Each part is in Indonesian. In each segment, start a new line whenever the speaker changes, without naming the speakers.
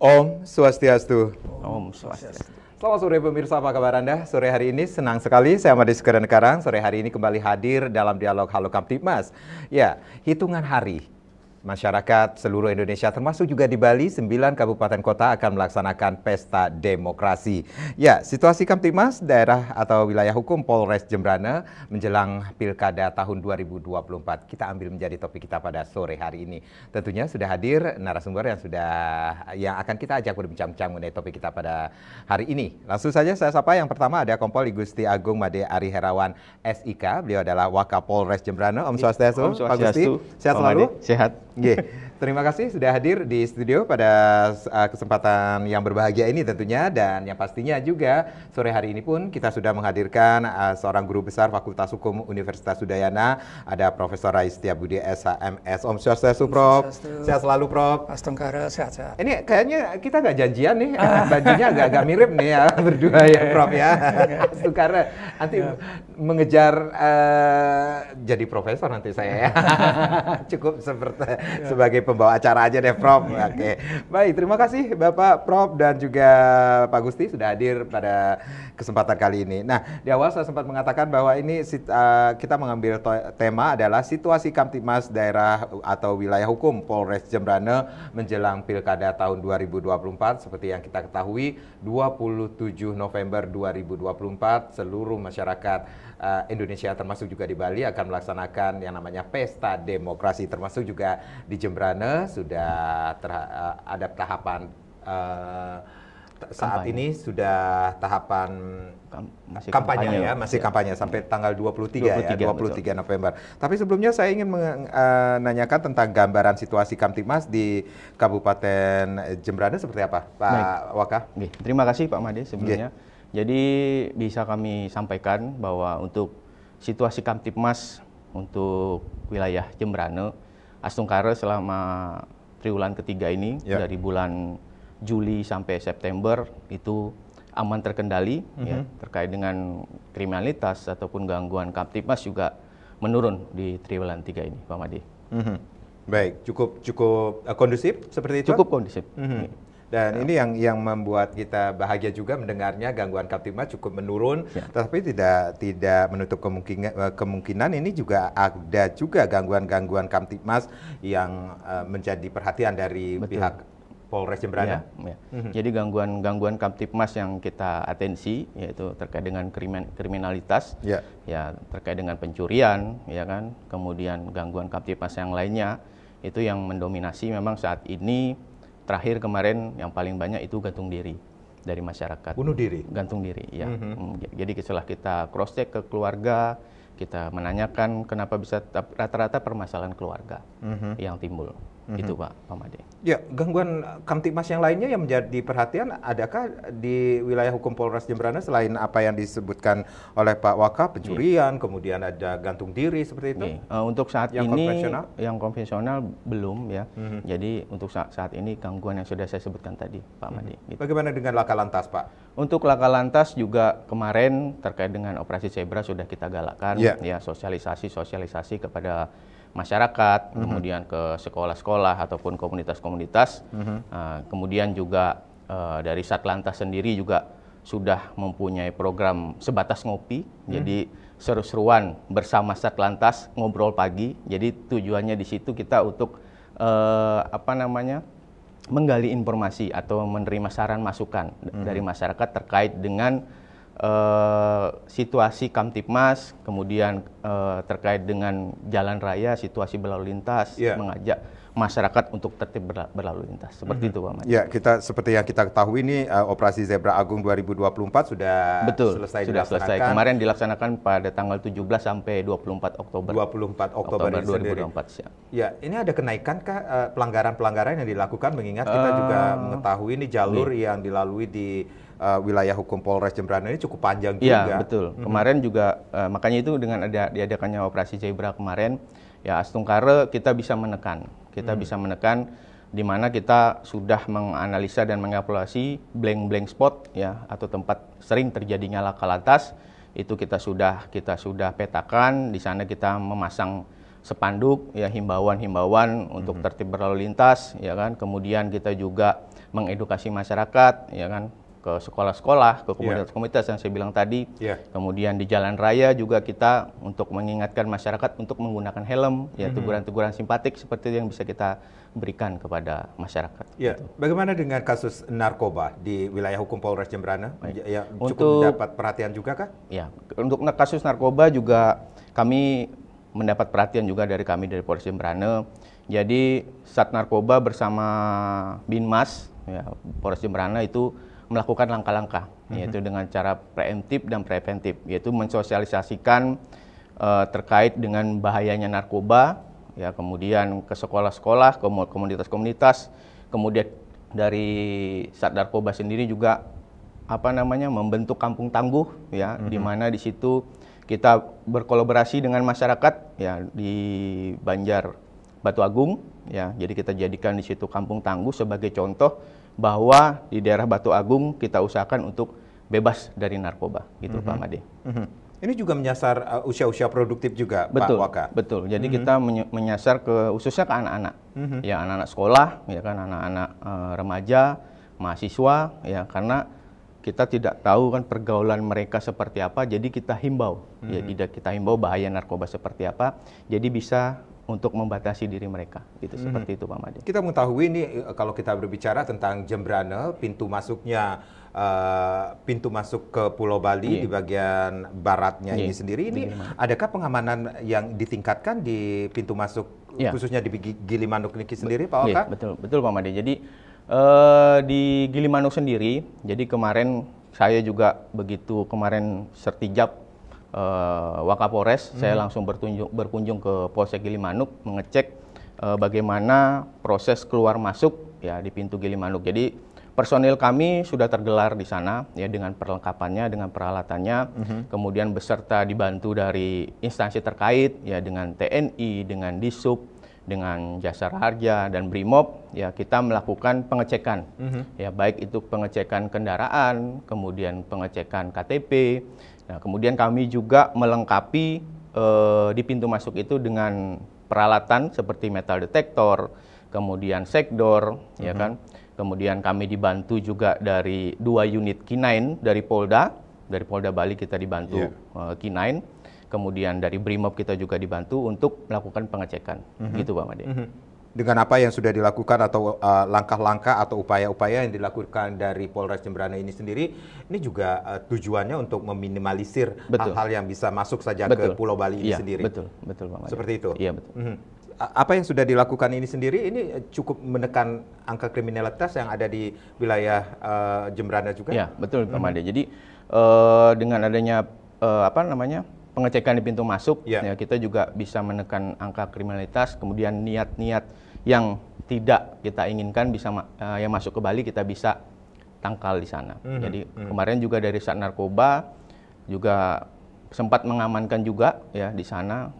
Om Swastiastu.
Om Swastiastu.
Selamat sore pemirsa, apa kabar Anda? Sore hari ini senang sekali saya Made Sekarang. Sore hari ini kembali hadir dalam dialog Halo Kamtibmas. Ya, hitungan hari masyarakat seluruh Indonesia termasuk juga di Bali, 9 kabupaten kota akan melaksanakan pesta demokrasi. Ya, situasi Kamtibmas daerah atau wilayah hukum Polres Jembrana menjelang Pilkada tahun 2024. Kita ambil menjadi topik kita pada sore hari ini. Tentunya sudah hadir narasumber yang akan kita ajak berbincang-bincang mengenai topik kita pada hari ini. Langsung saja saya sapa yang pertama ada Kompol Gusti Agung Made Ari Herawan SIK. Beliau adalah Wakapolres Jembrana. Om Swastiastu.
Om Swastiastu.
Pak Gusti, sehat selalu?
Sehat.
Terima kasih sudah hadir di studio pada kesempatan yang berbahagia ini tentunya, dan yang pastinya juga sore hari ini pun kita sudah menghadirkan seorang guru besar Fakultas Hukum Universitas Udayana, ada Profesor Rais Setiabudi SHMS. Om Swastiastu, Prof. Sehat selalu, Prof.
Astungkara, sehat-sehat.
Ini kayaknya kita nggak janjian nih, bajunya agak-agak mirip nih ya berdua ya, Prof ya. Astungkara nanti mengejar jadi profesor nanti saya ya. Cukup sebagai pembawa acara aja deh, Prof. Oke. Baik, terima kasih Bapak Prof dan juga Pak Gusti sudah hadir pada kesempatan kali ini. Nah, di awal saya sempat mengatakan bahwa ini kita mengambil tema adalah situasi Kamtibmas daerah atau wilayah hukum Polres Jembrana menjelang Pilkada tahun 2024. Seperti yang kita ketahui, 27 November 2024 seluruh masyarakat Indonesia termasuk juga di Bali akan melaksanakan yang namanya pesta demokrasi, termasuk juga di Jembrana sudah ada tahapan saat ini sudah tahapan kampanye ya, masih kampanye sampai tanggal 23 November. Tapi sebelumnya saya ingin menanyakan tentang gambaran situasi Kamtibmas di Kabupaten Jembrana seperti apa, Pak Waka?
Terima kasih Pak Made sebelumnya. Jadi bisa kami sampaikan bahwa untuk situasi Kamtibmas untuk wilayah Jembrana, Astungkara selama triwulan ketiga ini dari bulan Juli sampai September itu aman terkendali ya, terkait dengan kriminalitas ataupun gangguan Kamtibmas juga menurun di triwulan 3 ini, Pak Made.
Baik, cukup kondusif seperti itu?
Cukup kondusif.
Dan ini yang membuat kita bahagia juga mendengarnya, gangguan Kamtibmas cukup menurun, tetapi tidak menutup kemungkinan ini juga ada juga gangguan Kamtibmas yang menjadi perhatian dari pihak Polres Jembrana.
Jadi gangguan Kamtibmas yang kita atensi yaitu terkait dengan kriminalitas, ya terkait dengan pencurian, ya kan, kemudian gangguan Kamtibmas yang lainnya itu yang mendominasi memang saat ini. Terakhir kemarin yang paling banyak itu gantung diri dari masyarakat.
Bunuh diri?
Gantung diri, ya. Jadi setelah kita cross check ke keluarga, kita menanyakan kenapa bisa rata-rata permasalahan keluarga yang timbul. Itu Pak Made.
Ya, gangguan Kamtibmas yang lainnya yang menjadi perhatian adakah di wilayah hukum Polres Jembrana selain apa yang disebutkan oleh Pak Waka, pencurian, kemudian ada gantung diri seperti itu?
Untuk saat
yang
ini yang konvensional belum ya. Jadi untuk saat ini gangguan yang sudah saya sebutkan tadi, Pak Made.
Gitu. Bagaimana dengan laka lantas, Pak?
Untuk laka lantas juga kemarin terkait dengan operasi Zebra sudah kita galakkan ya, sosialisasi kepada masyarakat, kemudian ke sekolah-sekolah ataupun komunitas-komunitas. Kemudian juga dari Satlantas sendiri juga sudah mempunyai program sebatas ngopi. Jadi seru-seruan bersama Satlantas ngobrol pagi. Jadi tujuannya di situ kita untuk menggali informasi atau menerima saran masukan dari masyarakat terkait dengan situasi Kamtibmas, kemudian terkait dengan jalan raya, situasi berlalu lintas, mengajak masyarakat untuk tertib berlalu lintas. Seperti itu, Pak Made.
Ya, seperti yang kita ketahui ini Operasi Zebra Agung 2024 sudah selesai dilaksanakan.
Kemarin dilaksanakan pada tanggal 17 sampai 24 Oktober.
24 Oktober
2024.
Ya, ini ada kenaikan kah pelanggaran-pelanggaran yang dilakukan, mengingat kita juga mengetahui ini jalur yang dilalui di wilayah hukum Polres Jembrana ini cukup panjang juga.
Iya, betul. Kemarin juga makanya itu dengan diadakannya Operasi Zebra kemarin, ya Astungkara kita bisa menekan. Bisa menekan di mana kita sudah menganalisa dan mengevaluasi blank spot ya atau tempat sering terjadinya laka lantas. Itu kita sudah petakan. Di sana kita memasang spanduk ya himbauan-himbauan untuk tertib berlalu lintas ya kan. Kemudian kita juga mengedukasi masyarakat ya kan, ke sekolah-sekolah, ke komunitas-komunitas yang saya bilang tadi. Kemudian di jalan raya juga kita untuk mengingatkan masyarakat untuk menggunakan helm, ya teguran-teguran simpatik seperti itu yang bisa kita berikan kepada masyarakat.
Ya, bagaimana dengan kasus narkoba di wilayah hukum Polres Jembrana? Ya, cukup mendapat perhatian juga kah?
Ya, untuk kasus narkoba juga kami mendapat perhatian juga dari kami dari Polres Jembrana. Jadi Sat Narkoba bersama Binmas, ya, Polres Jembrana itu melakukan langkah-langkah, yaitu dengan cara preemptif dan preventif, yaitu mensosialisasikan terkait dengan bahayanya narkoba, ya, kemudian ke sekolah-sekolah, ke komunitas-komunitas, kemudian dari Sat Narkoba sendiri juga membentuk kampung tangguh, ya, di mana di situ kita berkolaborasi dengan masyarakat, ya, di Banjar Batu Agung, ya, jadi kita jadikan di situ kampung tangguh sebagai contoh bahwa di daerah Batu Agung kita usahakan untuk bebas dari narkoba, gitu Pak Made.
Ini juga menyasar usia-usia produktif juga,
betul,
Pak Waka?
Betul, jadi kita menyasar khususnya ke anak-anak, ya, anak-anak sekolah, ya kan, anak-anak remaja, mahasiswa, ya, karena kita tidak tahu kan pergaulan mereka seperti apa, jadi kita himbau, ya, kita himbau bahaya narkoba seperti apa, jadi bisa untuk membatasi diri mereka, gitu, seperti itu Pak Made.
Kita mengetahui ini kalau kita berbicara tentang Jembrana, pintu masuknya, pintu masuk ke Pulau Bali di bagian baratnya ini sendiri, ini adakah pengamanan yang ditingkatkan di pintu masuk, khususnya di Gilimanuk ini sendiri, Pak Waka?
Betul Pak Made. Jadi di Gilimanuk sendiri, jadi kemarin saya juga begitu kemarin sertijab Wakapolres, saya langsung berkunjung ke Polsek Gilimanuk mengecek bagaimana proses keluar masuk, ya, di pintu Gilimanuk. Jadi personil kami sudah tergelar di sana, ya, dengan perlengkapannya, dengan peralatannya, kemudian beserta dibantu dari instansi terkait, ya, dengan TNI, dengan Disub, dengan Jasara Harja dan Brimob, ya, kita melakukan pengecekan, ya, baik itu pengecekan kendaraan, kemudian pengecekan KTP. Nah, kemudian kami juga melengkapi di pintu masuk itu dengan peralatan seperti metal detektor, kemudian sekdor, ya kan. Kemudian kami dibantu juga dari 2 unit K9 dari Polda Bali kita dibantu K9. Kemudian dari Brimob kita juga dibantu untuk melakukan pengecekan, gitu Pak Made.
Dengan apa yang sudah dilakukan atau langkah-langkah atau upaya-upaya yang dilakukan dari Polres Jembrana ini sendiri, ini juga tujuannya untuk meminimalisir hal-hal yang bisa masuk saja ke Pulau Bali ini sendiri. Betul Pak Made. Seperti itu?
Iya, betul.
Apa yang sudah dilakukan ini sendiri, ini cukup menekan angka kriminalitas yang ada di wilayah Jembrana juga?
Iya, betul Pak Made. Jadi dengan adanya pengecekan di pintu masuk, ya, kita juga bisa menekan angka kriminalitas, kemudian niat-niat yang tidak kita inginkan bisa yang masuk ke Bali kita bisa tangkal di sana. Jadi kemarin juga dari Sat Narkoba juga sempat mengamankan juga, ya, di sana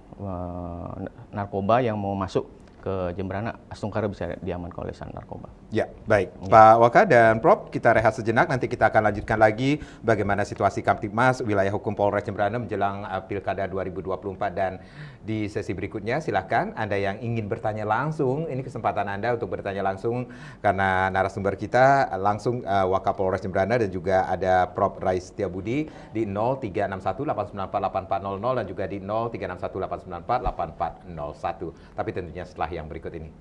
narkoba yang mau masuk ke Jembrana, Astungkara bisa diamankan oleh Sat Narkoba.
Ya, baik. Pak Waka dan Prof, kita rehat sejenak, nanti kita akan lanjutkan lagi bagaimana situasi Kamtibmas wilayah hukum Polres Jembrana menjelang Pilkada 2024, dan di sesi berikutnya silahkan Anda yang ingin bertanya langsung, ini kesempatan Anda untuk bertanya langsung karena narasumber kita langsung Wakapolres Jembrana dan juga ada Prof Rais Setiabudi di 0361894800 dan juga di 0361894801. Tapi tentunya setelah yang berikut ini.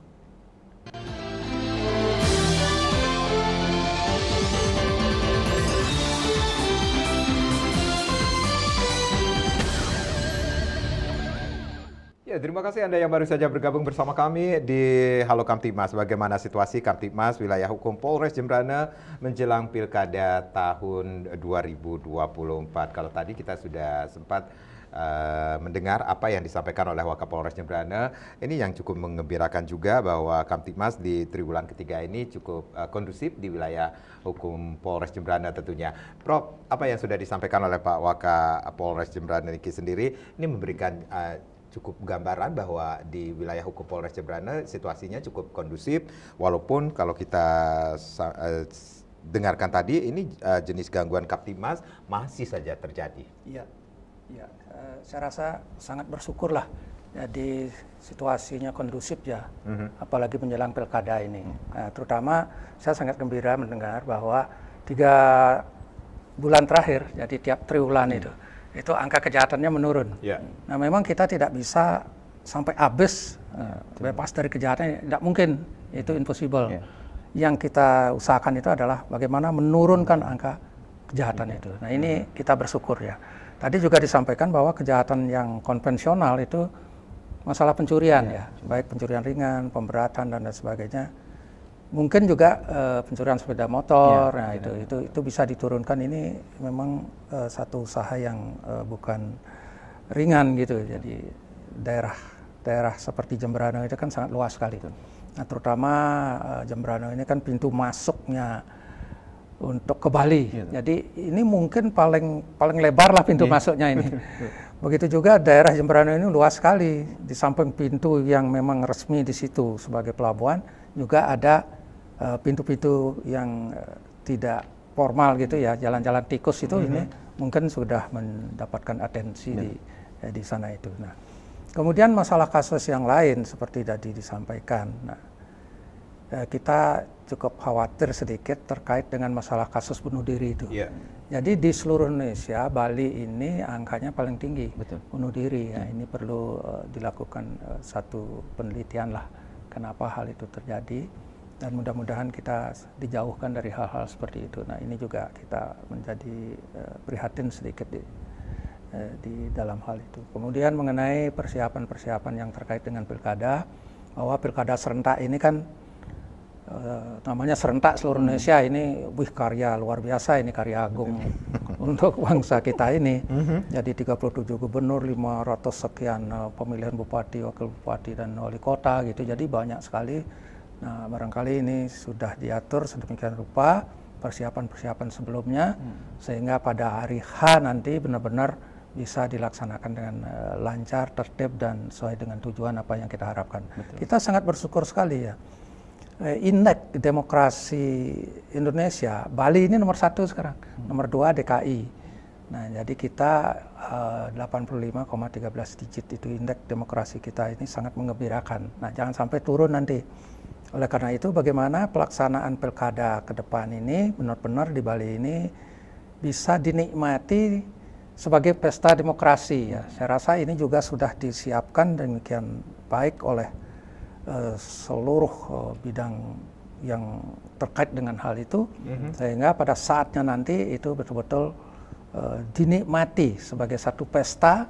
Ya, terima kasih Anda yang baru saja bergabung bersama kami di Halo Kamtibmas. Bagaimana situasi Kamtibmas wilayah hukum Polres Jembrana menjelang Pilkada tahun 2024. Kalau tadi kita sudah sempat mendengar apa yang disampaikan oleh Wakapolres Jembrana, ini yang cukup menggembirakan juga bahwa Kamtibmas di triwulan ketiga ini cukup kondusif di wilayah hukum Polres Jembrana tentunya. Prof, apa yang sudah disampaikan oleh Pak Wakapolres Jembrana ini sendiri, ini memberikan cukup gambaran bahwa di wilayah hukum Polres Jembrana situasinya cukup kondusif, walaupun kalau kita dengarkan tadi ini jenis gangguan Kamtibmas masih saja terjadi.
Iya, saya rasa sangat bersyukurlah Jadi situasinya kondusif ya, apalagi menjelang pilkada ini. Nah, terutama saya sangat gembira mendengar bahwa 3 bulan terakhir, jadi tiap triwulan itu angka kejahatannya menurun. Nah, memang kita tidak bisa sampai habis bebas dari kejahatan, tidak mungkin, itu impossible. Yang kita usahakan itu adalah bagaimana menurunkan angka kejahatan itu. Nah, ini kita bersyukur ya. Tadi juga disampaikan bahwa kejahatan yang konvensional itu masalah pencurian ya, baik pencurian ringan, pemberatan dan lain sebagainya. Mungkin juga pencurian sepeda motor, nah itu bisa diturunkan. Ini memang satu usaha yang bukan ringan gitu. Jadi daerah seperti Jemberana itu kan sangat luas sekali. Nah, terutama Jemberana ini kan pintu masuknya untuk ke Bali. Jadi ini mungkin paling lebar lah pintu masuknya ini. Begitu juga daerah Jemberana ini luas sekali. Di samping pintu yang memang resmi di situ sebagai pelabuhan, juga ada pintu-pintu yang tidak formal gitu ya, jalan-jalan tikus itu ini mungkin sudah mendapatkan atensi di sana itu. Nah, kemudian masalah kasus yang lain seperti tadi disampaikan. Nah, kita cukup khawatir sedikit terkait dengan masalah kasus bunuh diri itu. Jadi di seluruh Indonesia, Bali ini angkanya paling tinggi bunuh diri. Ya, ini perlu dilakukan satu penelitian lah kenapa hal itu terjadi, dan mudah-mudahan kita dijauhkan dari hal-hal seperti itu. Nah, ini juga kita menjadi prihatin sedikit di dalam hal itu. Kemudian mengenai persiapan-persiapan yang terkait dengan pilkada, bahwa pilkada serentak ini kan namanya serentak seluruh Indonesia, ini karya luar biasa, ini karya agung untuk bangsa kita ini. Jadi 37 gubernur, 500 sekian pemilihan bupati, wakil bupati dan wali kota gitu. Jadi banyak sekali. Nah, barangkali ini sudah diatur sedemikian rupa persiapan-persiapan sebelumnya sehingga pada hari H nanti benar-benar bisa dilaksanakan dengan lancar, tertib dan sesuai dengan tujuan apa yang kita harapkan. Kita sangat bersyukur sekali ya. Indeks demokrasi Indonesia, Bali ini nomor 1 sekarang, nomor 2 DKI. Nah, jadi kita 85,13 digit itu indeks demokrasi kita, ini sangat menggembirakan. Nah, jangan sampai turun nanti. Oleh karena itu, bagaimana pelaksanaan pilkada ke depan ini benar-benar di Bali ini bisa dinikmati sebagai pesta demokrasi ya. Saya rasa ini juga sudah disiapkan demikian baik oleh seluruh bidang yang terkait dengan hal itu, sehingga pada saatnya nanti itu betul-betul dinikmati sebagai satu pesta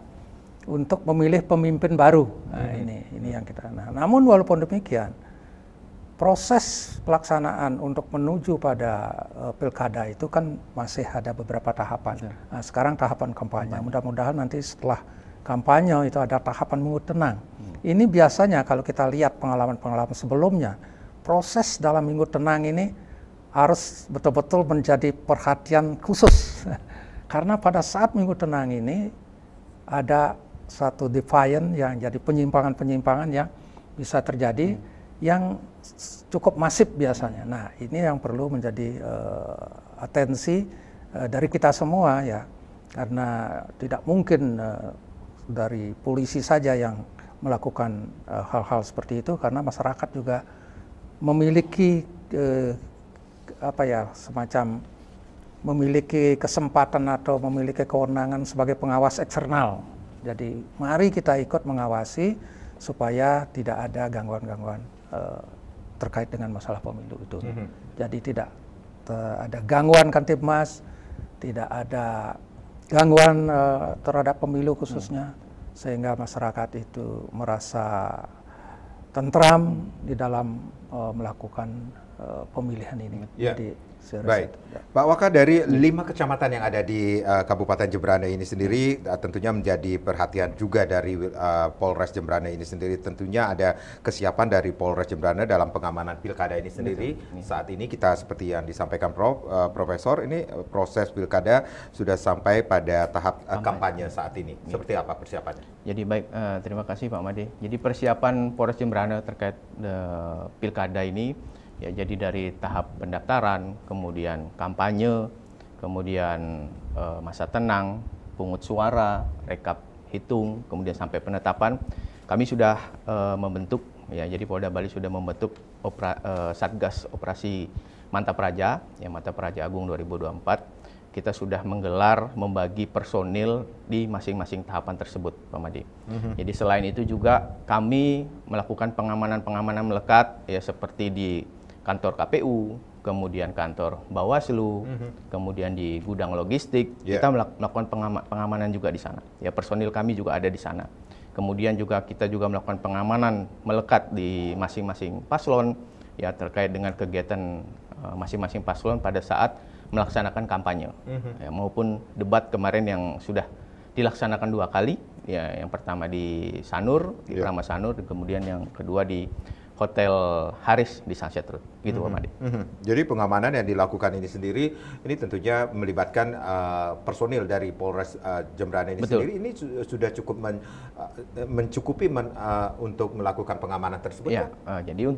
untuk memilih pemimpin baru. Nah, ini yang kita. Nah, namun walaupun demikian, proses pelaksanaan untuk menuju pada pilkada itu kan masih ada beberapa tahapan. Nah, sekarang tahapan kampanye. Mudah-mudahan nanti setelah kampanye itu ada tahapan minggu tenang. Ini biasanya kalau kita lihat pengalaman-pengalaman sebelumnya, proses dalam minggu tenang ini harus betul-betul menjadi perhatian khusus. Karena pada saat minggu tenang ini ada satu defiant yang jadi penyimpangan-penyimpangan yang bisa terjadi yang cukup masif biasanya. Nah, ini yang perlu menjadi atensi dari kita semua ya. Karena tidak mungkin dari polisi saja yang melakukan hal-hal seperti itu, karena masyarakat juga memiliki semacam memiliki kesempatan atau memiliki kewenangan sebagai pengawas eksternal. Jadi mari kita ikut mengawasi supaya tidak ada gangguan-gangguan terkait dengan masalah pemilu itu. Jadi tidak ada gangguan Kamtibmas, tidak ada gangguan terhadap pemilu khususnya, sehingga masyarakat itu merasa tentram di dalam melakukan pemilihan ini. Jadi,
baik, Pak Waka, dari 5 kecamatan yang ada di Kabupaten Jemberana ini sendiri tentunya menjadi perhatian juga dari Polres Jemberana ini sendiri. Tentunya ada kesiapan dari Polres Jemberana dalam pengamanan pilkada ini sendiri. Saat ini kita seperti yang disampaikan Profesor, ini proses pilkada sudah sampai pada tahap kampanye saat ini. Seperti apa persiapannya?
Jadi baik, terima kasih Pak Made. Jadi persiapan Polres Jemberana terkait pilkada ini ya, jadi dari tahap pendaftaran, kemudian kampanye, kemudian masa tenang, pungut suara, rekap hitung, kemudian sampai penetapan, kami sudah membentuk, ya, jadi Polda Bali sudah membentuk Satgas Operasi Mantap Praja, ya, Mantap Praja Agung 2024. Kita sudah menggelar, membagi personil di masing-masing tahapan tersebut, Pak Made. Jadi selain itu juga kami melakukan pengamanan-pengamanan melekat, ya, seperti di kantor KPU, kemudian kantor Bawaslu, kemudian di gudang logistik. Kita melakukan pengamanan juga di sana. Ya, personil kami juga ada di sana. Kemudian juga kita juga melakukan pengamanan melekat di masing-masing paslon, ya, terkait dengan kegiatan masing-masing paslon pada saat melaksanakan kampanye, ya, maupun debat kemarin yang sudah dilaksanakan 2 kali, ya, yang pertama di Sanur, di Krama Sanur, kemudian yang kedua di Hotel Haris di Sunset Road, gitu, Pak Made.
Jadi pengamanan yang dilakukan ini sendiri, ini tentunya melibatkan personil dari Polres Jembrana ini sendiri. Ini sudah cukup mencukupi untuk melakukan pengamanan tersebut.
Ya, jadi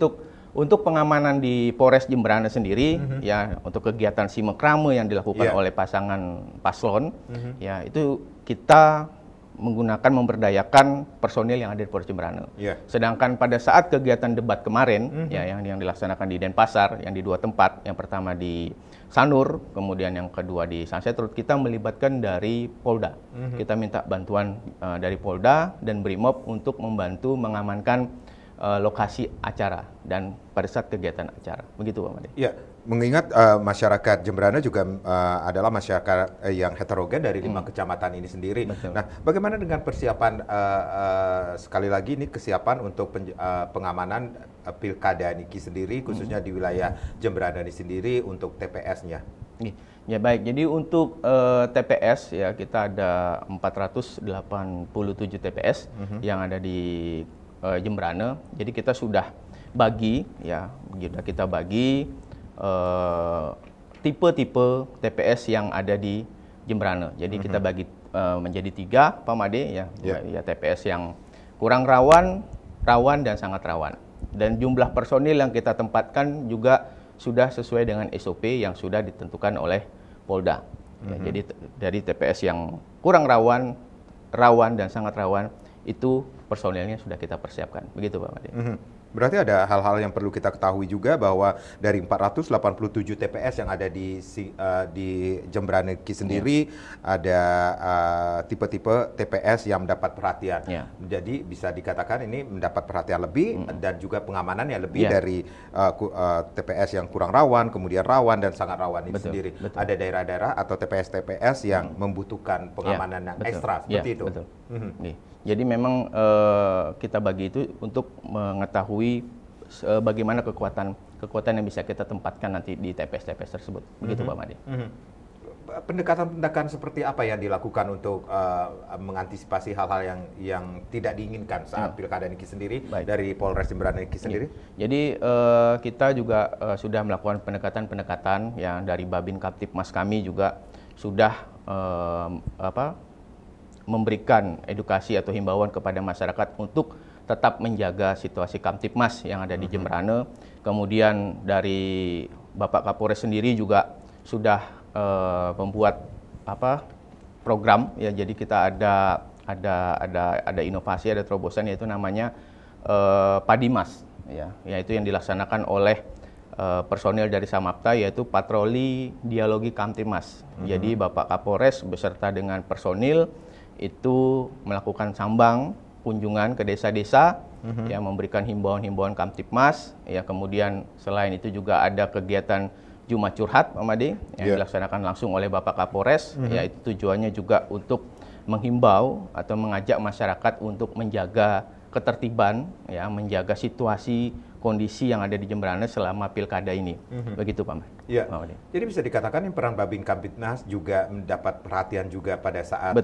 untuk pengamanan di Polres Jembrana sendiri, ya, untuk kegiatan simekrame yang dilakukan oleh pasangan paslon, ya, itu kita menggunakan, memberdayakan personil yang ada di Polres Jembrana. Sedangkan pada saat kegiatan debat kemarin, ya, yang dilaksanakan di Denpasar, yang di 2 tempat, yang pertama di Sanur, kemudian yang kedua di Sunset Road, kita melibatkan dari Polda. Kita minta bantuan dari Polda dan Brimob untuk membantu mengamankan lokasi acara dan pada saat kegiatan acara. Begitu, Pak Made.
Ya, mengingat masyarakat Jembrana juga adalah masyarakat yang heterogen dari 5 kecamatan ini sendiri. Betul. Nah, bagaimana dengan persiapan sekali lagi ini kesiapan untuk pengamanan pilkada niki sendiri, khususnya di wilayah Jembrana ini sendiri untuk TPS-nya?
Ya, baik. Jadi untuk TPS, ya, kita ada 487 TPS yang ada di Jembrana. Jadi kita sudah bagi, ya, kita bagi tipe-tipe TPS yang ada di Jembrana. Jadi kita bagi menjadi 3, Pak Made, ya, ya, TPS yang kurang rawan, rawan dan sangat rawan. Dan jumlah personil yang kita tempatkan juga sudah sesuai dengan SOP yang sudah ditentukan oleh Polda. Ya, jadi dari TPS yang kurang rawan, rawan dan sangat rawan, itu personilnya sudah kita persiapkan. Begitu, Pak Made.
Berarti ada hal-hal yang perlu kita ketahui juga bahwa dari 487 TPS yang ada di Jembrana sendiri, ada tipe-tipe TPS yang mendapat perhatian. Jadi bisa dikatakan ini mendapat perhatian lebih dan juga pengamanan yang lebih dari TPS yang kurang rawan, kemudian rawan dan sangat rawan ini sendiri. Ada daerah-daerah atau TPS-TPS yang membutuhkan pengamanan yang ekstra seperti itu.
Jadi memang kita bagi itu untuk mengetahui bagaimana kekuatan yang bisa kita tempatkan nanti di TPS-TPS tersebut. Begitu, Pak Made.
Pendekatan-pendekatan seperti apa yang dilakukan untuk mengantisipasi hal-hal yang tidak diinginkan saat pilkada niki sendiri dari Polres Jembrana niki sendiri?
Jadi kita juga sudah melakukan pendekatan-pendekatan yang dari Babin Kaptipmas kami juga sudah memberikan edukasi atau himbauan kepada masyarakat untuk tetap menjaga situasi Kamtipmas yang ada di Jembrana. Kemudian dari Bapak Kapolres sendiri juga sudah membuat program, ya, jadi kita ada inovasi, ada terobosan, yaitu namanya Padimas, ya, yaitu yang dilaksanakan oleh personil dari Samapta, yaitu patroli dialogi Kamtipmas. Jadi Bapak Kapolres beserta dengan personil itu melakukan sambang kunjungan ke desa-desa, ya, memberikan himbauan-himbauan Kamtipmas, ya, kemudian selain itu juga ada kegiatan Jumat Curhat, Pak Made, yang dilaksanakan langsung oleh Bapak Kapolres, ya, itu tujuannya juga untuk menghimbau atau mengajak masyarakat untuk menjaga ketertiban, ya, menjaga situasi kondisi yang ada di Jembrana selama pilkada ini. Begitu, Pak Made.
Ya. Jadi bisa dikatakan yang peran Babin Kamtipmas juga mendapat perhatian juga pada saat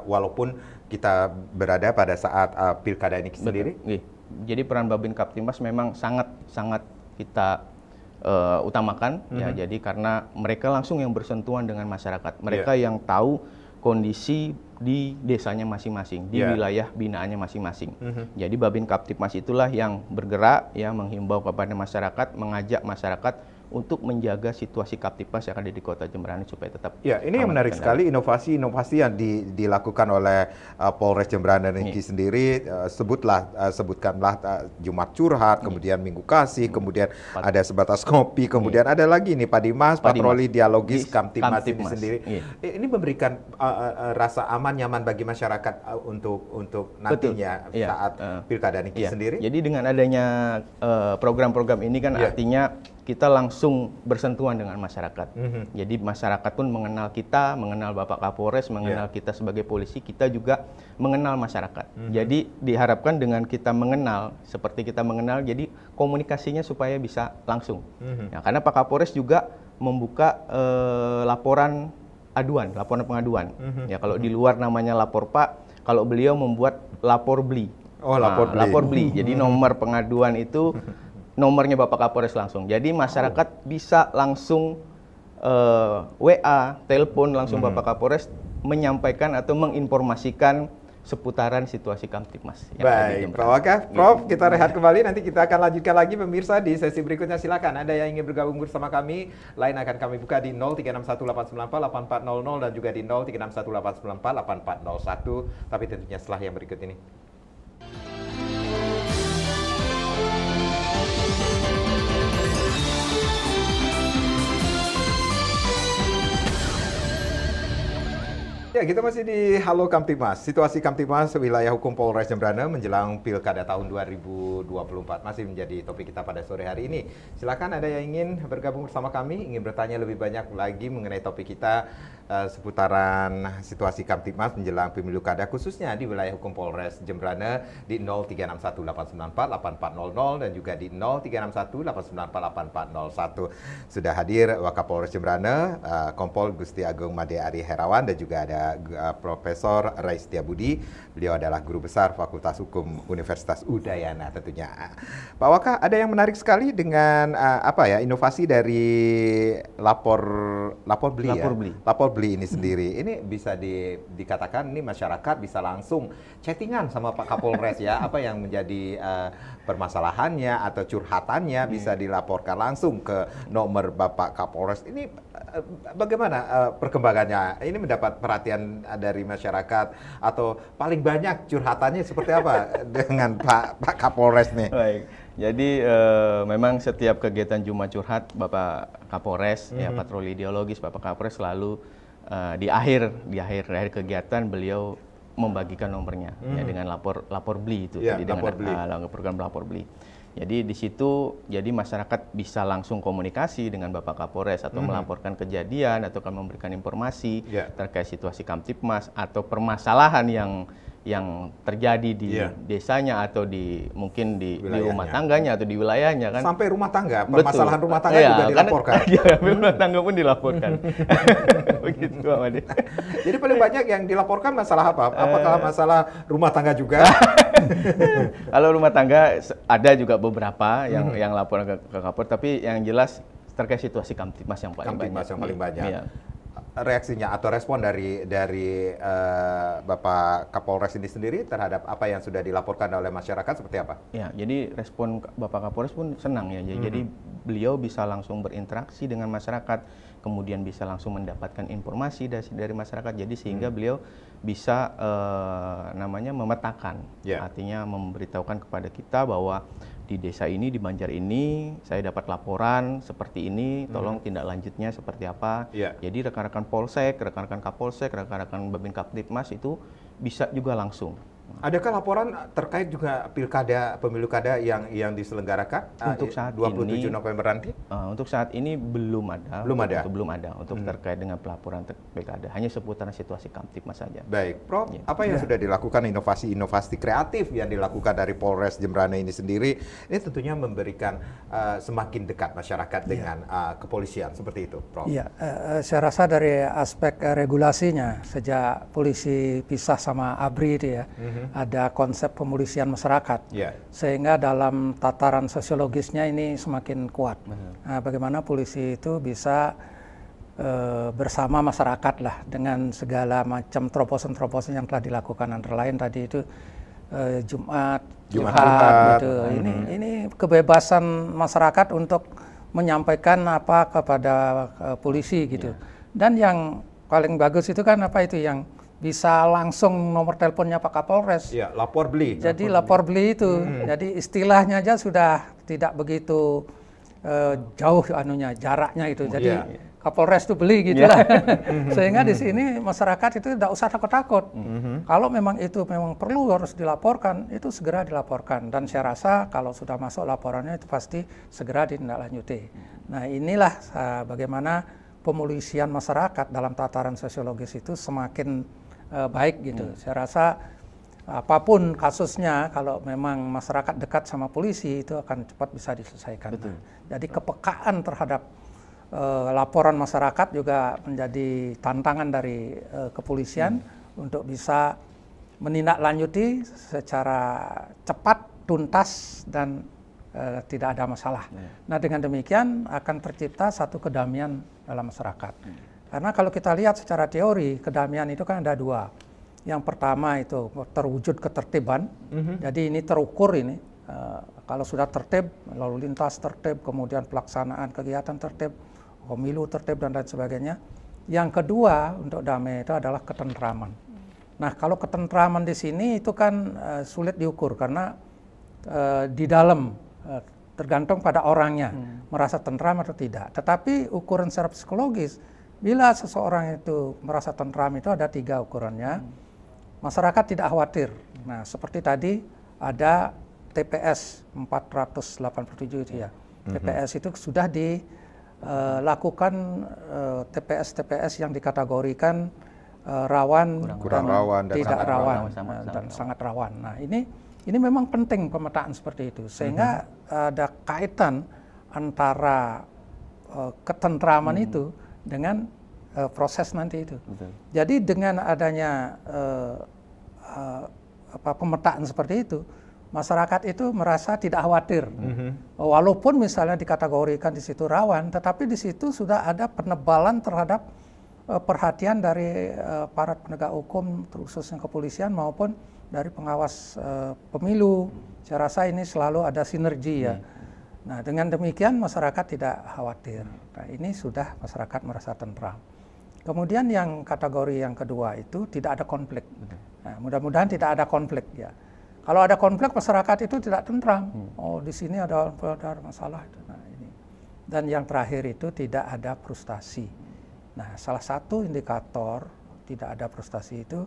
walaupun kita berada pada saat pilkada ini sendiri.
Jadi peran Babin Kamtipmas memang sangat kita utamakan, ya, jadi karena mereka langsung yang bersentuhan dengan masyarakat. Mereka yang tahu kondisi di desanya masing-masing, di wilayah binaannya masing-masing. Jadi Babin Kamtipmas itulah yang bergerak, ya, menghimbau kepada masyarakat, mengajak masyarakat untuk menjaga situasi Kamtipmas yang ada di Kota Jemberana supaya tetap
ya, ini yang menarik sekali, inovasi-inovasi yang dilakukan oleh Polres Jemberana ini sendiri. Sebutkanlah Jumat Curhat, kemudian Minggu Kasih, kemudian ada sebatas kopi, kemudian ada lagi nih Pak Dimas, patroli dialogis Kamtipmas ini sendiri. Ini memberikan rasa aman nyaman bagi masyarakat untuk nantinya saat pilkada ini sendiri.
Jadi dengan adanya program-program ini kan artinya kita langsung bersentuhan dengan masyarakat. Jadi masyarakat pun mengenal kita, mengenal Bapak Kapolres, mengenal kita sebagai polisi, kita juga mengenal masyarakat. Jadi diharapkan dengan kita mengenal, seperti kita mengenal, jadi komunikasinya supaya bisa langsung. Ya, karena Pak Kapolres juga membuka laporan pengaduan. Ya, kalau di luar namanya lapor Pak, kalau beliau membuat lapor beli.
Oh, lapor beli.
Jadi nomor pengaduan itu nomornya Bapak Kapolres langsung. Jadi masyarakat bisa langsung WA, telepon langsung Bapak Kapolres menyampaikan atau menginformasikan seputaran situasi Kamtipmas.
Baik, Pak Wakaf, Prof, kita rehat kembali. Nanti kita akan lanjutkan lagi pemirsa di sesi berikutnya. Silakan Anda yang ingin bergabung bersama kami, lain akan kami buka di 0361894800 dan juga di 0361894801. Tapi tentunya setelah yang berikut ini. Ya, kita masih di Halo Kamtipmas. Situasi Kamtipmas wilayah hukum Polres Jemberana menjelang Pilkada tahun 2024 masih menjadi topik kita pada sore hari ini. Silakan ada yang ingin bergabung bersama kami, ingin bertanya lebih banyak lagi mengenai topik kita seputaran situasi Kamtipmas menjelang Pemilu Kada khususnya di wilayah hukum Polres Jemberana di 0361894800 dan juga di 0361894801. Sudah hadir Wakapolres Jemberana, Kompol Gusti Agung Made Ari Herawan, dan juga ada Profesor Rai Setiabudi. Beliau adalah guru besar Fakultas Hukum Universitas Udayana tentunya. Pak Waka, ada yang menarik sekali dengan inovasi dari lapor beli ini sendiri. Ini bisa dikatakan ini masyarakat bisa langsung chattingan sama Pak Kapolres ya, apa yang menjadi permasalahannya atau curhatannya bisa dilaporkan langsung ke nomor Bapak Kapolres. Ini bagaimana perkembangannya? Ini mendapat perhatian dari masyarakat atau paling banyak curhatannya seperti apa dengan Pak Kapolres nih?
Baik. Jadi memang setiap kegiatan Jumat Curhat Bapak Kapolres ya patroli ideologis Bapak Kapolres selalu di akhir kegiatan beliau membagikan nomornya ya dengan lapor beli itu dengan program lapor beli. Jadi di situ jadi masyarakat bisa langsung komunikasi dengan Bapak Kapolres atau melaporkan kejadian atau kan memberikan informasi terkait situasi Kamtipmas atau permasalahan yang terjadi di desanya atau mungkin di rumah tangganya atau di wilayahnya kan.
Sampai rumah tangga, permasalahan rumah tangga juga dilaporkan.
Rumah tangga pun dilaporkan. Begitu Pak Made.
Jadi paling banyak yang dilaporkan masalah apa? Apakah masalah rumah tangga juga?
Kalau rumah tangga ada juga beberapa yang laporan ke Kapolres, tapi yang jelas terkait situasi Kamtipmas yang paling banyak.
Iya. Reaksinya atau respon dari Bapak Kapolres ini sendiri terhadap apa yang sudah dilaporkan oleh masyarakat seperti apa?
Ya, jadi respon Bapak Kapolres pun senang ya. Jadi beliau bisa langsung berinteraksi dengan masyarakat, kemudian bisa langsung mendapatkan informasi dari masyarakat. Jadi sehingga beliau bisa memetakan, artinya memberitahukan kepada kita bahwa di desa ini, di Banjar ini, saya dapat laporan seperti ini, tolong tindak lanjutnya seperti apa. Jadi rekan-rekan Polsek, rekan-rekan Kapolsek, rekan-rekan Babin Kamtipmas itu bisa juga langsung.
Adakah laporan terkait juga pemilu kada yang diselenggarakan
untuk saat
27 November nanti?
Untuk saat ini belum ada. Belum ada untuk terkait dengan pelaporan pilkada. Hanya seputaran situasi Kamtipmas saja.
Baik, Prof. Apa yang sudah dilakukan inovasi-inovasi kreatif yang dilakukan dari Polres Jemberana ini sendiri? Ini tentunya memberikan semakin dekat masyarakat dengan kepolisian seperti itu, Prof.
Iya, saya rasa dari aspek regulasinya sejak polisi pisah sama ABRI itu ya. Ada konsep pemolisian masyarakat, sehingga dalam tataran sosiologisnya ini semakin kuat. Nah, bagaimana polisi itu bisa bersama masyarakat lah dengan segala macam terobosan-terobosan yang telah dilakukan, antara lain tadi itu Jumat gitu. Ini kebebasan masyarakat untuk menyampaikan apa kepada polisi gitu. Dan yang paling bagus itu kan apa itu yang bisa langsung nomor teleponnya Pak Kapolres.
Iya, lapor beli.
Jadi lapor beli itu. Jadi istilahnya aja sudah tidak begitu jauh anunya, jaraknya itu. Jadi Kapolres itu beli gitu lah. Sehingga di sini masyarakat itu tidak usah takut-takut. Kalau memang itu memang perlu harus dilaporkan, itu segera dilaporkan. Dan saya rasa kalau sudah masuk laporannya itu pasti segera ditindaklanjuti. Nah inilah bagaimana pemolisian masyarakat dalam tataran sosiologis itu semakin baik gitu. Saya rasa apapun kasusnya, kalau memang masyarakat dekat sama polisi itu akan cepat bisa diselesaikan. Jadi kepekaan terhadap laporan masyarakat juga menjadi tantangan dari kepolisian untuk bisa menindaklanjuti secara cepat, tuntas, dan tidak ada masalah. Nah dengan demikian akan tercipta satu kedamaian dalam masyarakat. Karena kalau kita lihat secara teori, kedamaian itu kan ada dua. Yang pertama itu terwujud ketertiban, jadi ini terukur ini. Kalau sudah tertib, lalu lintas tertib, kemudian pelaksanaan kegiatan tertib, pemilu tertib dan lain sebagainya. Yang kedua untuk damai itu adalah ketentraman. Nah kalau ketentraman di sini itu kan sulit diukur karena di dalam tergantung pada orangnya merasa tentram atau tidak. Tetapi ukuran secara psikologis, bila seseorang itu merasa tentram itu ada 3 ukurannya. Masyarakat tidak khawatir. Nah seperti tadi ada TPS 487 itu ya. TPS itu sudah dilakukan TPS yang dikategorikan rawan,
kurang rawan dan
tidak
sangat
rawan, dan sangat rawan. Nah ini memang penting pemetaan seperti itu sehingga ada kaitan antara ketentraman itu dengan proses nanti itu. Jadi dengan adanya pemetaan seperti itu, masyarakat itu merasa tidak khawatir. Walaupun misalnya dikategorikan di situ rawan, tetapi di situ sudah ada penebalan terhadap perhatian dari para penegak hukum, khususnya kepolisian maupun dari pengawas pemilu. Saya rasa ini selalu ada sinergi ya. Nah dengan demikian masyarakat tidak khawatir. Nah ini sudah masyarakat merasa tentram. Kemudian yang kategori yang kedua itu tidak ada konflik. Nah, mudah-mudahan tidak ada konflik ya. Kalau ada konflik masyarakat itu tidak tentram. Oh di sini ada masalah. Nah ini. Dan yang terakhir itu tidak ada frustasi. Nah salah satu indikator tidak ada frustasi itu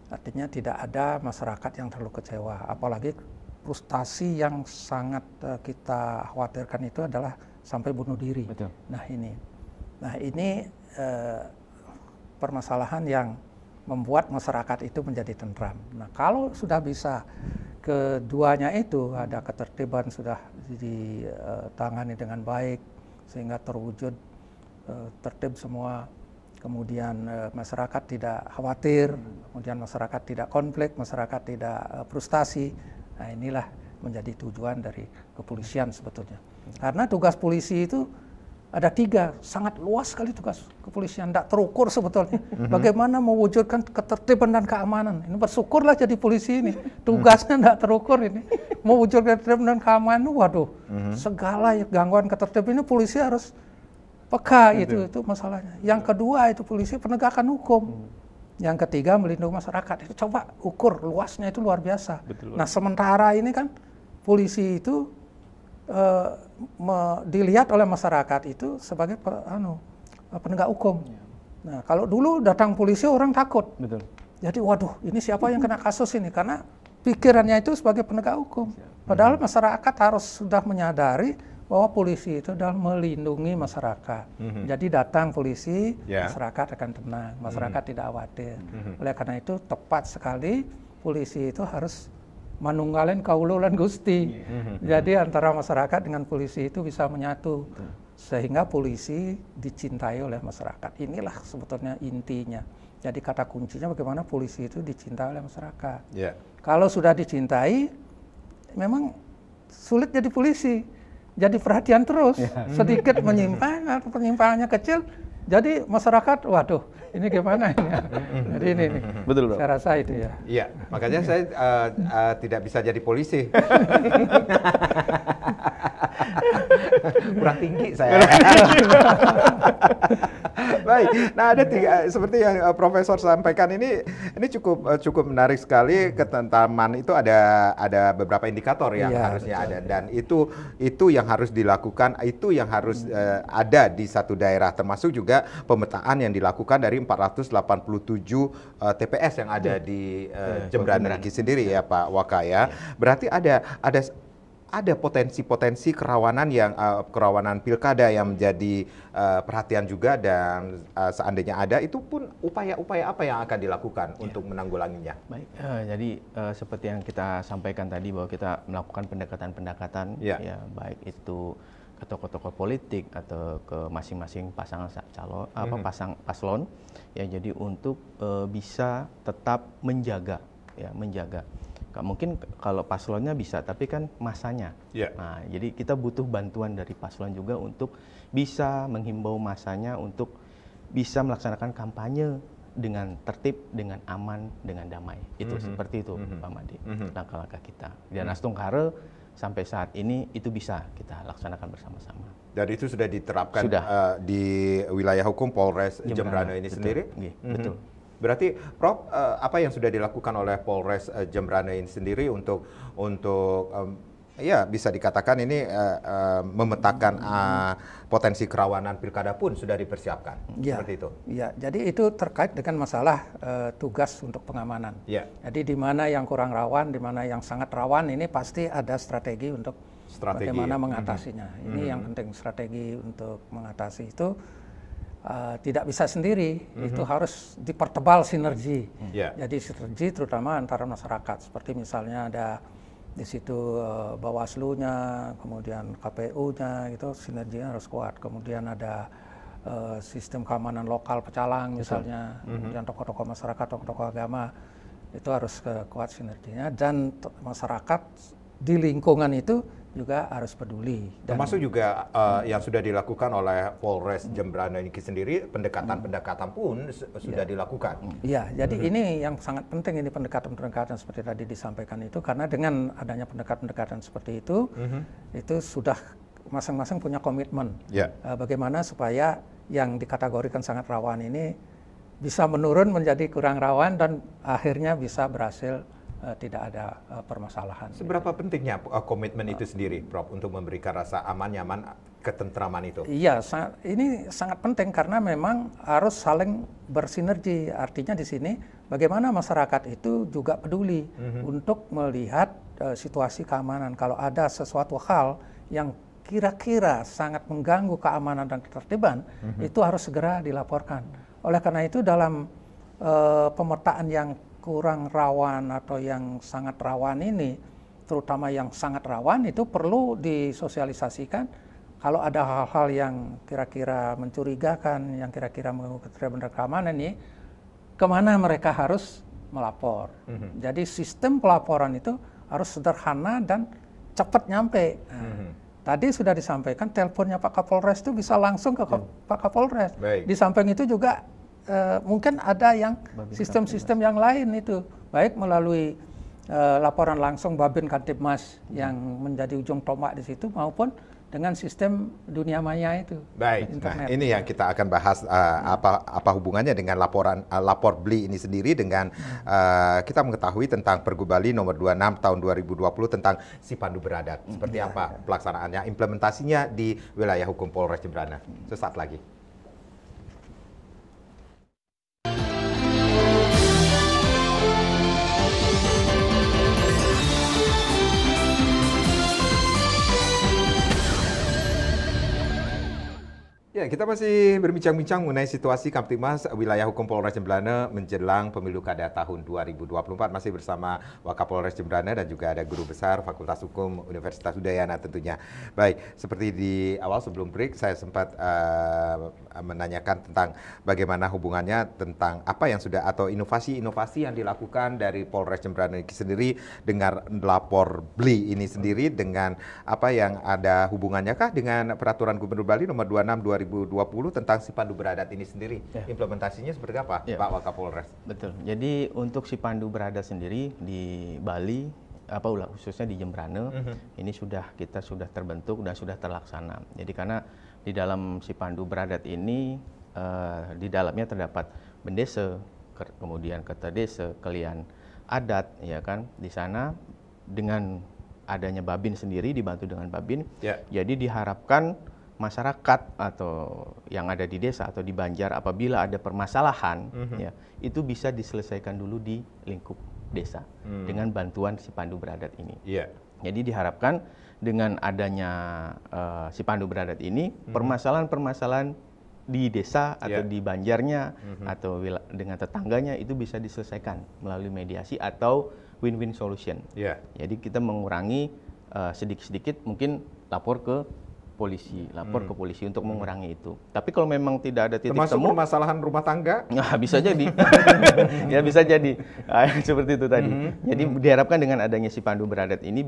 artinya tidak ada masyarakat yang terlalu kecewa. Apalagi frustasi yang sangat kita khawatirkan itu adalah sampai bunuh diri. Nah ini permasalahan yang membuat masyarakat itu menjadi tentram. Nah kalau sudah bisa keduanya itu ada ketertiban sudah ditangani dengan baik sehingga terwujud tertib semua, kemudian masyarakat tidak khawatir, kemudian masyarakat tidak konflik, masyarakat tidak frustasi. Nah inilah menjadi tujuan dari kepolisian sebetulnya. Karena tugas polisi itu ada 3, sangat luas sekali tugas kepolisian, tidak terukur sebetulnya. Bagaimana mewujudkan ketertiban dan keamanan. Ini bersyukurlah jadi polisi ini, tugasnya tidak terukur ini. Mewujudkan ketertiban dan keamanan, waduh, segala gangguan ketertiban ini polisi harus peka, itu masalahnya. Yang kedua itu polisi penegakan hukum. Yang ketiga melindungi masyarakat. Itu coba ukur luasnya itu luar biasa. Nah sementara ini kan polisi itu dilihat oleh masyarakat itu sebagai penegak hukum. Nah kalau dulu datang polisi orang takut. Jadi waduh ini siapa yang kena kasus ini, karena pikirannya itu sebagai penegak hukum. Padahal masyarakat harus sudah menyadari bahwa polisi itu adalah melindungi masyarakat. Jadi datang polisi, masyarakat akan tenang, masyarakat tidak khawatir. Oleh karena itu tepat sekali polisi itu harus manunggalin kaula lan Gusti. Jadi antara masyarakat dengan polisi itu bisa menyatu. Sehingga polisi dicintai oleh masyarakat. Inilah sebetulnya intinya. Jadi kata kuncinya bagaimana polisi itu dicintai oleh masyarakat. Kalau sudah dicintai, memang sulit jadi polisi. Jadi perhatian terus, sedikit menyimpang, atau penyimpangannya kecil, jadi masyarakat, waduh, ini gimana ini? Jadi ini.
Betul, Bro.
Saya rasa itu ya.
Iya, makanya saya tidak bisa jadi polisi. Kurang tinggi saya. Baik, nah ada tiga, seperti yang Profesor sampaikan ini cukup menarik sekali. Ketentaman itu ada beberapa indikator yang harusnya ada, dan itu yang harus dilakukan, itu yang harus ada di satu daerah, termasuk juga pemetaan yang dilakukan dari 487 TPS yang ada di Jembrana Niki sendiri ya Pak Waka ya. Berarti ada potensi-potensi kerawanan pilkada yang menjadi perhatian juga, dan seandainya ada, itu pun upaya-upaya apa yang akan dilakukan untuk menanggulanginya?
Baik, jadi seperti yang kita sampaikan tadi bahwa kita melakukan pendekatan-pendekatan, ya baik itu ke tokoh-tokoh politik atau ke masing-masing pasangan calon, paslon, ya jadi untuk bisa tetap menjaga. Mungkin kalau paslonnya bisa, tapi kan masanya. Nah, jadi kita butuh bantuan dari paslon juga untuk bisa menghimbau masanya untuk bisa melaksanakan kampanye dengan tertib, dengan aman, dengan damai. Itu seperti itu, Pak Made, langkah-langkah kita. Dan Astungkara sampai saat ini itu bisa kita laksanakan bersama-sama.
Dan itu sudah diterapkan di wilayah hukum Polres Jembrana ini sendiri?
Betul.
Berarti Prof, apa yang sudah dilakukan oleh Polres Jembrana ini sendiri untuk ya bisa dikatakan ini memetakan potensi kerawanan pilkada pun sudah dipersiapkan, seperti itu? Ya, jadi itu terkait dengan masalah tugas untuk pengamanan. Jadi di mana yang kurang rawan, di mana yang sangat rawan, ini pasti ada strategi untuk bagaimana mengatasinya. Ini yang penting, strategi untuk mengatasi itu. Tidak bisa sendiri, itu harus dipertebal sinergi. Jadi sinergi terutama antara masyarakat, seperti misalnya ada di situ Bawaslu-nya, kemudian KPU-nya, gitu sinerginya harus kuat. Kemudian ada sistem keamanan lokal Pecalang misalnya, kemudian tokoh-tokoh masyarakat, tokoh-tokoh agama, itu harus kuat sinerginya, dan masyarakat di lingkungan itu juga harus peduli. Termasuk juga yang sudah dilakukan oleh Polres Jembrana Niki sendiri, pendekatan-pendekatan pun sudah dilakukan. Iya, jadi ini yang sangat penting, ini pendekatan-pendekatan seperti tadi disampaikan itu, karena dengan adanya pendekatan-pendekatan seperti itu sudah masing-masing punya komitmen. Bagaimana supaya yang dikategorikan sangat rawan ini bisa menurun menjadi kurang rawan, dan akhirnya bisa berhasil tidak ada permasalahan. Seberapa pentingnya komitmen itu sendiri, Prof, untuk memberikan rasa aman, nyaman, ketentraman itu? Iya, ini sangat penting karena memang harus saling bersinergi. Artinya di sini bagaimana masyarakat itu juga peduli untuk melihat situasi keamanan. Kalau ada sesuatu hal yang kira-kira sangat mengganggu keamanan dan ketertiban, itu harus segera dilaporkan. Oleh karena itu dalam pemetaan yang kurang rawan atau yang sangat rawan ini, terutama yang sangat rawan, itu perlu disosialisasikan. Kalau ada hal-hal yang kira-kira mencurigakan, yang kira-kira mengganggu ketertiban keamanan ini, kemana mereka harus melapor. Jadi sistem pelaporan itu harus sederhana dan cepat nyampe. Tadi sudah disampaikan, teleponnya Pak Kapolres itu bisa langsung ke Pak Kapolres. Di samping itu juga mungkin ada yang sistem-sistem yang lain itu, baik melalui laporan langsung Babin Kantipmas yang menjadi ujung tombak di situ, maupun dengan sistem dunia maya itu. Baik, internet. Nah ini yang kita akan bahas, apa hubungannya dengan lapor BLI ini sendiri dengan kita mengetahui tentang Pergub Bali nomor 26 tahun 2020 tentang si pandu beradat. Seperti apa pelaksanaannya, implementasinya di wilayah hukum Polres Jembrana. Sesaat lagi. Ya, kita masih berbincang-bincang mengenai situasi Kamtibmas wilayah hukum Polres Jembrana menjelang pemilu kada tahun 2024. Masih bersama Wakapolres Jembrana dan juga ada Guru Besar Fakultas Hukum Universitas Udayana tentunya. Baik, seperti di awal sebelum break saya sempat menanyakan tentang bagaimana hubungannya tentang apa yang sudah atau inovasi-inovasi yang dilakukan dari Polres Jembrana sendiri dengan lapor BLI ini sendiri, dengan apa yang ada hubungannya kah dengan Peraturan Gubernur Bali nomor 26 2020 tentang si pandu beradat ini sendiri. Implementasinya seperti apa, Pak Wakapolres?
Betul. Jadi untuk si pandu beradat sendiri di Bali khususnya di Jembrane ini kita sudah terbentuk dan sudah terlaksana. Jadi karena di dalam Sipandu Beradat ini di dalamnya terdapat bendese, kemudian kertadese, kelian adat, ya kan. Di sana dengan adanya Babin sendiri dibantu dengan Babin, jadi diharapkan masyarakat atau yang ada di desa atau di Banjar apabila ada permasalahan, ya itu bisa diselesaikan dulu di lingkup desa dengan bantuan Sipandu Beradat ini. Jadi diharapkan dengan adanya Sipandu Beradat ini permasalahan-permasalahan di desa atau di Banjarnya atau dengan tetangganya itu bisa diselesaikan melalui mediasi atau win-win solution. Jadi kita mengurangi sedikit-sedikit mungkin lapor ke polisi untuk mengurangi itu. Tapi kalau memang tidak ada titik
termasuk
temu,
permasalahan rumah tangga,
bisa jadi, ya bisa jadi seperti itu tadi. Jadi diharapkan dengan adanya Sipandu Beradat ini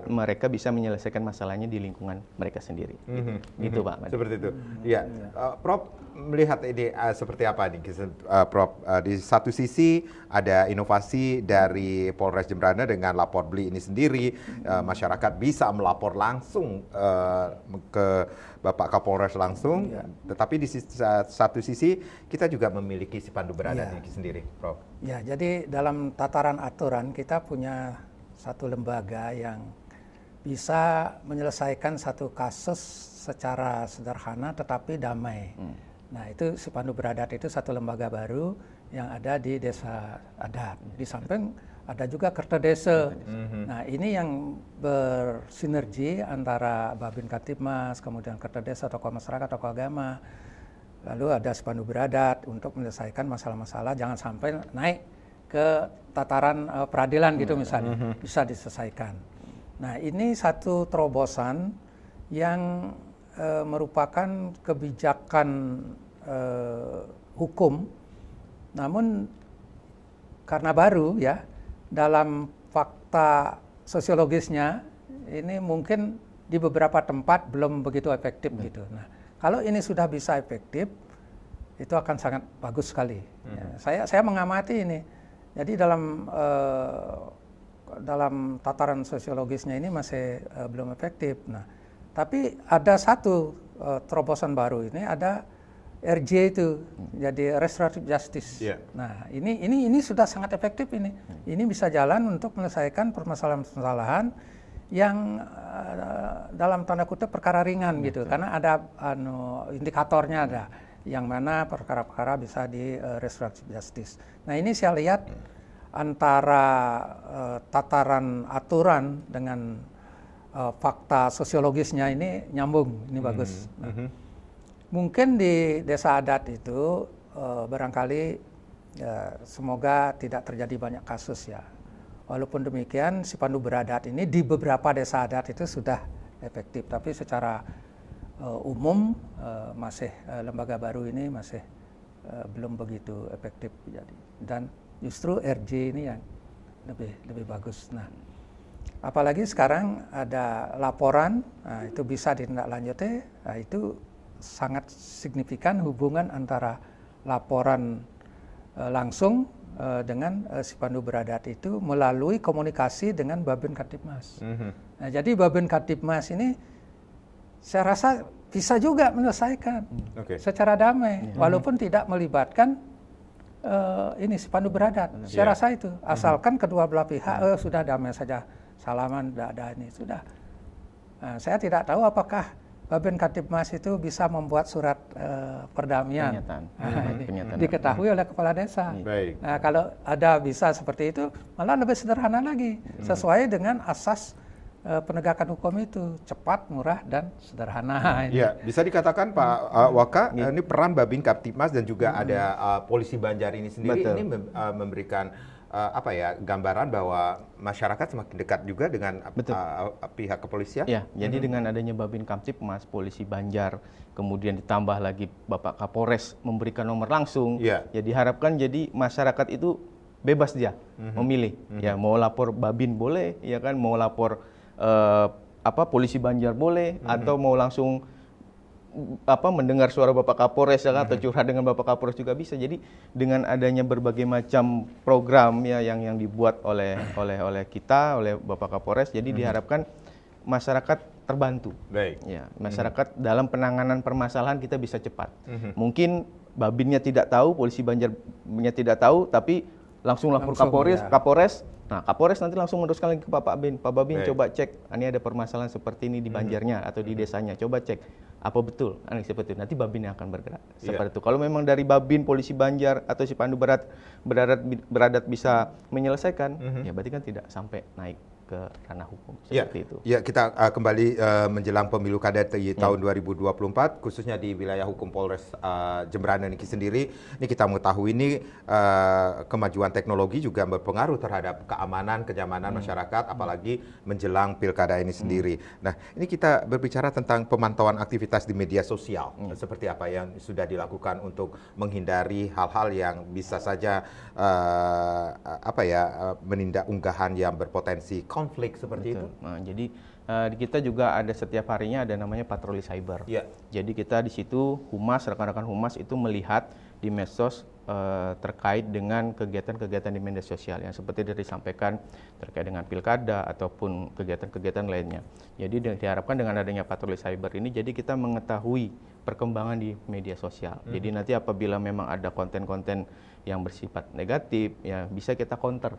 mereka bisa menyelesaikan masalahnya di lingkungan mereka sendiri. Gitu Pak.
Seperti itu. Ya, Prof melihat ini seperti apa nih, Prof? Di satu sisi ada inovasi dari Polres Jembrane dengan lapor beli ini sendiri, masyarakat bisa melapor langsung ke Bapak Kapolres langsung, tetapi di satu sisi kita juga memiliki Sipandu Beradat ini sendiri, Prof.
Ya, jadi dalam tataran aturan kita punya satu lembaga yang bisa menyelesaikan satu kasus secara sederhana tetapi damai. Nah, itu Sipandu Beradat itu satu lembaga baru yang ada di desa adat. Di samping ada juga Kertadese. Nah, ini yang bersinergi antara Babin Kamtibmas, kemudian Kertadese, tokoh masyarakat, tokoh agama. Lalu ada Sipandu Beradat untuk menyelesaikan masalah-masalah jangan sampai naik ke tataran peradilan gitu misalnya. Bisa diselesaikan. Nah, ini satu terobosan yang merupakan kebijakan hukum, namun karena baru ya, dalam fakta sosiologisnya ini mungkin di beberapa tempat belum begitu efektif gitu. Nah, kalau ini sudah bisa efektif, itu akan sangat bagus sekali. Ya, saya mengamati ini. Jadi dalam tataran sosiologisnya ini masih belum efektif. Nah, tapi ada satu terobosan baru ini, ada RJ itu, jadi Restorative Justice. Nah, ini sudah sangat efektif ini. Ini bisa jalan untuk menyelesaikan permasalahan-permasalahan yang dalam tanda kutip perkara ringan gitu, karena ada indikatornya ada, yang mana perkara-perkara bisa di Restorative Justice. Nah, ini saya lihat antara tataran aturan dengan fakta sosiologisnya ini nyambung, ini bagus. Nah, mungkin di desa adat itu barangkali semoga tidak terjadi banyak kasus ya. Walaupun demikian Sipandu Beradat ini di beberapa desa adat itu sudah efektif, tapi secara umum masih lembaga baru ini masih belum begitu efektif jadi. Dan justru RJ ini yang lebih bagus. Nah, apalagi sekarang ada laporan, nah itu bisa ditindaklanjuti, nah itu sangat signifikan hubungan antara laporan langsung dengan Sipandu Beradat itu melalui komunikasi dengan Babin Kamtibmas. Nah, jadi Babin Kamtibmas ini saya rasa bisa juga menyelesaikan secara damai, walaupun tidak melibatkan ini Sipandu Beradat. Saya rasa itu, asalkan kedua belah pihak sudah damai saja, salaman, tidak ada ini, sudah. Nah, saya tidak tahu apakah Babin Kamtibmas itu bisa membuat surat perdamaian. Pernyataan. Diketahui oleh kepala desa. Nah, kalau ada bisa seperti itu, malah lebih sederhana lagi, sesuai dengan asas penegakan hukum itu, cepat, murah, dan sederhana.
Ya, bisa dikatakan Pak Waka, ini peran Babin Kamtibmas dan juga ada polisi Banjar ini sendiri. Ini memberikan gambaran bahwa masyarakat semakin dekat juga dengan pihak kepolisian.
Ya, jadi dengan adanya Babin Kamtibmas, polisi Banjar, kemudian ditambah lagi Bapak Kapolres memberikan nomor langsung, ya diharapkan jadi masyarakat itu bebas dia memilih. Ya, mau lapor Babin boleh, ya kan, mau lapor polisi Banjar boleh, atau mau langsung mendengar suara Bapak Kapolres ya, atau curhat dengan Bapak Kapolres juga bisa. Jadi dengan adanya berbagai macam program ya yang dibuat oleh kita, oleh Bapak Kapolres, jadi diharapkan masyarakat terbantu.
Baik.
Ya, masyarakat dalam penanganan permasalahan kita bisa cepat. Mungkin Babinnya tidak tahu, polisi Banjarnya tidak tahu, tapi langsung lapor Kapolres. Nah, Kapolres nanti langsung meneruskan lagi ke Pak Babin. Pak Babin coba cek, ini ada permasalahan seperti ini di Banjarnya atau di desanya. Coba cek, apa betul? Seperti itu. Nanti Babin yang akan bergerak. Seperti itu. Kalau memang dari Babin, polisi Banjar atau si Pandu Beradat bisa menyelesaikan, ya berarti kan tidak sampai naik ke ranah hukum seperti itu.
Ya, kita kembali menjelang pemilu kada di tahun 2024, khususnya di wilayah hukum Polres Jembrana Niki sendiri. Ini kita mengetahui ini kemajuan teknologi juga berpengaruh terhadap keamanan, kenyamanan masyarakat, apalagi menjelang pilkada ini sendiri. Nah, ini kita berbicara tentang pemantauan aktivitas di media sosial. Seperti apa yang sudah dilakukan untuk menghindari hal-hal yang bisa saja menindak unggahan yang berpotensi konflik seperti itu.
Nah, jadi di kita juga ada setiap harinya ada namanya patroli cyber. Jadi kita di situ rekan-rekan humas itu melihat di medsos terkait dengan kegiatan-kegiatan di media sosial yang seperti disampaikan terkait dengan pilkada ataupun kegiatan-kegiatan lainnya. Jadi diharapkan dengan adanya patroli cyber ini, jadi kita mengetahui perkembangan di media sosial. Jadi nanti apabila memang ada konten-konten yang bersifat negatif, ya bisa kita counter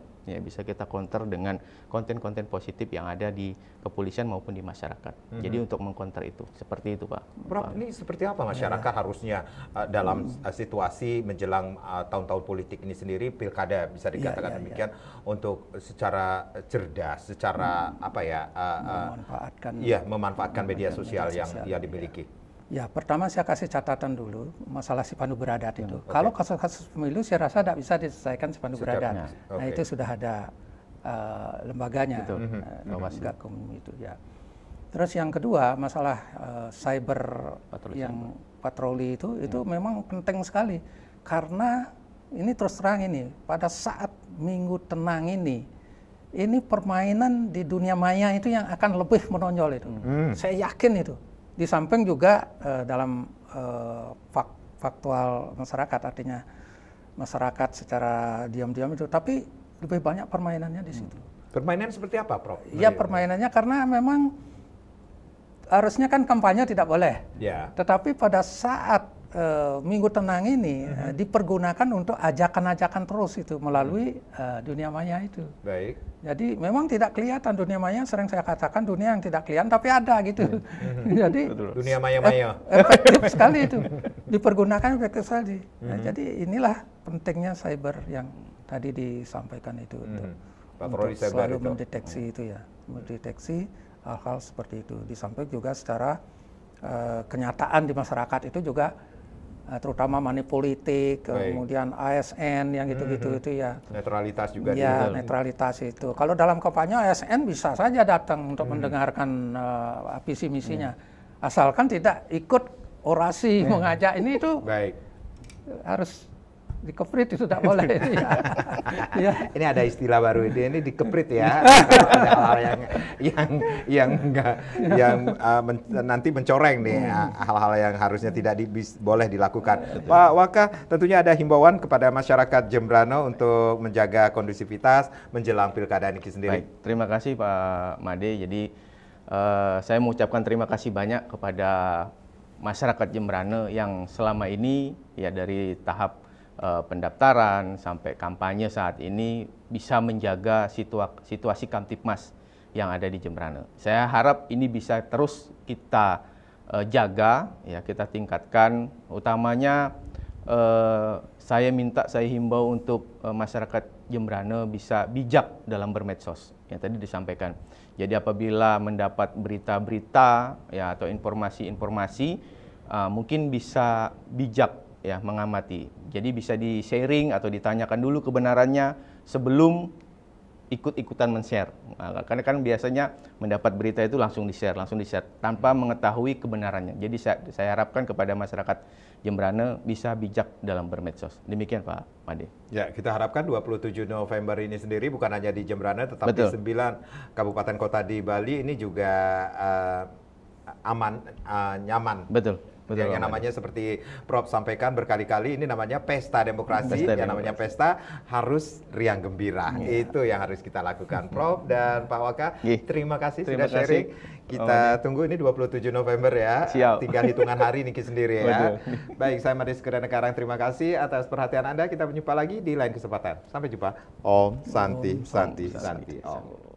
dengan konten-konten positif yang ada di kepolisian maupun di masyarakat. Jadi untuk mengcounter itu, seperti itu Pak.
Prof, ini seperti apa masyarakat harusnya dalam situasi menjelang tahun-tahun politik ini sendiri, pilkada bisa dikatakan demikian, untuk secara cerdas, secara memanfaatkan media sosial yang dimiliki.
Ya, pertama saya kasih catatan dulu masalah si Pandu Beradat itu. Kalau kasus-kasus pemilu saya rasa tidak bisa diselesaikan si Pandu Beradat. Nah, itu sudah ada lembaganya, Gakum itu ya. Terus yang kedua masalah cyber yang patroli itu memang penting sekali, karena ini terus terang ini pada saat Minggu Tenang ini permainan di dunia maya itu yang akan lebih menonjol itu. Saya yakin itu. Di samping juga dalam faktual masyarakat, artinya masyarakat secara diam-diam itu, tapi lebih banyak permainannya di situ.
Permainan seperti apa, Prof?
Ya, permainannya karena memang harusnya kan kampanye tidak boleh. Tetapi pada saat Minggu Tenang ini dipergunakan untuk ajakan-ajakan terus itu melalui dunia maya itu.
Baik.
Jadi memang tidak kelihatan dunia maya, sering saya katakan dunia yang tidak kelihatan tapi ada gitu. Jadi
dunia maya-maya
efektif sekali itu, dipergunakan efektif sekali. Nah, jadi inilah pentingnya cyber yang tadi disampaikan itu untuk selalu mendeteksi itu ya, mendeteksi hal-hal seperti itu. Di samping juga secara kenyataan di masyarakat itu juga terutama money politik, kemudian ASN yang gitu-gitu itu ya.
Netralitas juga.
Ya, netralitas itu. Kalau dalam kampanye ASN bisa saja datang untuk mendengarkan visi misinya, asalkan tidak ikut orasi mengajak ini itu. Harus dikeprit, itu tidak boleh.
Ini ada istilah baru ini dikeprit ya. Ada hal-hal yang nanti mencoreng nih hal-hal yang harusnya tidak boleh dilakukan. Pak Waka, tentunya ada himbauan kepada masyarakat Jembrana untuk menjaga kondusivitas menjelang pilkada ini sendiri.
Baik, terima kasih Pak Made. Jadi saya mengucapkan terima kasih banyak kepada masyarakat Jembrana yang selama ini ya dari tahap pendaftaran sampai kampanye saat ini bisa menjaga situasi Kamtipmas yang ada di Jembrana. Saya harap ini bisa terus kita jaga, ya kita tingkatkan. Utamanya saya himbau untuk masyarakat Jembrana bisa bijak dalam bermedsos, yang tadi disampaikan. Jadi apabila mendapat berita-berita ya atau informasi-informasi, mungkin bisa bijak ya mengamati. Jadi bisa di-sharing atau ditanyakan dulu kebenarannya sebelum ikut-ikutan men-share. Nah, karena kan biasanya mendapat berita itu langsung di-share tanpa mengetahui kebenarannya. Jadi saya harapkan kepada masyarakat Jembrana bisa bijak dalam bermedsos. Demikian Pak Made.
Ya, kita harapkan 27 November ini sendiri bukan hanya di Jembrana tetapi di 9 kabupaten kota di Bali ini juga aman, nyaman.
Betul. Betul,
yang namanya seperti Prof sampaikan berkali-kali, ini namanya pesta demokrasi, yang namanya pesta harus riang gembira. Itu yang harus kita lakukan. Prof dan Pak Waka, terima kasih sudah sharing. Kita tunggu ini 27 November ya.
Siap.
Tinggal hitungan hari Niki sendiri ya. Baik, saya Made Sukredana Karang, terima kasih atas perhatian Anda. Kita berjumpa lagi di lain kesempatan. Sampai jumpa. Om Santi Santi Santi Om.